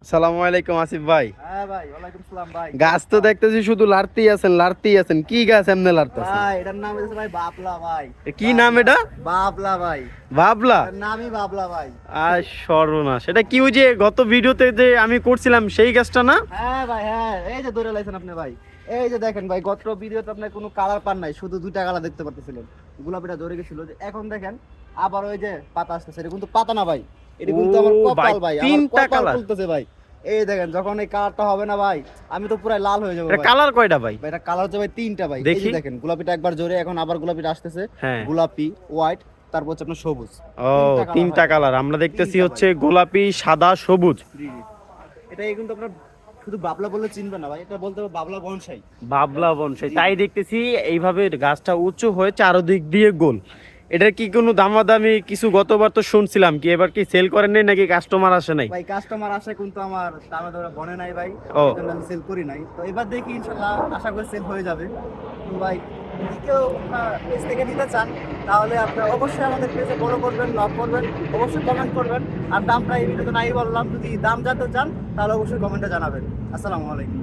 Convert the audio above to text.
সালামু আলাইকুম আসিফ ভাই। হ্যাঁ ভাই, ওয়ালাইকুম সালাম ভাই। গাছ তো দেখতেছি শুধু লাড়তেই আছেন কি গাছ এমনি লাড়তেছেন? ভাই এটার নাম হচ্ছে ভাই বাবলা ভাই। কি নাম এটা? বাবলা ভাই। বাবলা? এটার নামই বাবলা ভাই। আর সর্বনাশ, এটা কি ওই যে গত ভিডিওতে যে আমি করছিলাম সেই গাছটা না? হ্যাঁ ভাই, হ্যাঁ, এই যে ধরে লাইছেন আপনি ভাই। এই যে দেখেন ভাই, গত ভিডিওতে আপনি কোনো কালার পান নাই, শুধু দুইটা কালার দেখতে পারতেছিলেন। গোলাপিটা ধরে গেছিল, যে এখন দেখেন আবার ওই যে পাতা আসতেছে। এটা কিন্তু পাতা না ভাই, এটা কিন্তু আমার ও ভাই, কপাল ভাই, আমার তিনটা কপাল কালার। খুলতেছে ভাই। এই দেখেন, যখন এই কালারটা হবে না ভাই, আমি তো পুরাই লাল হয়ে যাবো এটা ভাই। কালার কয়টা ভাই? ভাই এটা কালার হচ্ছে ভাই তিনটা ভাই। এই দেখি। যে দেখেন, গোলাপিটা একবার জোরে, এখন আবার গোলাপিটা আসতেছে। হ্যাঁ। গোলাপি, হোয়াইট, তারপর হচ্ছে আপনার সবুজ। ও, তিনটা হয়। কালার আমরা দেখতেছি, তিনটা হচ্ছে ভাই। গোলাপি, সাদা, সবুজ। জি, জি। এটাই কিন্তু আপনার শুধু বাবলা বললে চিনবে না ভাই, এটা বলতে হবে বাবলা বনসাই। বাবলা বনসাই, তাই দেখতেছি এইভাবে গাছটা উঁচু হয়ে চারদিক দিয়ে গোল। এটার কি কোনো দামাদামি কিছু গতবার তো শুনছিলাম, কি এবার কি সেল করেন নাই নাকি কাস্টমার আসে নাই? ভাই কাস্টমার আসে, কিন্তু আমার দামে দামে বনে নাই ভাই, ও। এজন্য আমি সেল করি নাই। তো এবার দেখি ইনশাআল্লাহ, আশা করি সেল হয়ে যাবে। তো ভাই, যদি কেউ পেজ থেকে নিতে চান, তাহলে আপনারা অবশ্যই আমাদের পেজে ফলো করবেন, লক করবেন, অবশ্যই কমেন্ট করবেন। আর দামটা এই ভিডিওতে নাই বললাম, যদি দাম জানতে চান তাহলে অবশ্যই কমেন্টে জানাবেন। আসসালামু আলাইকুম।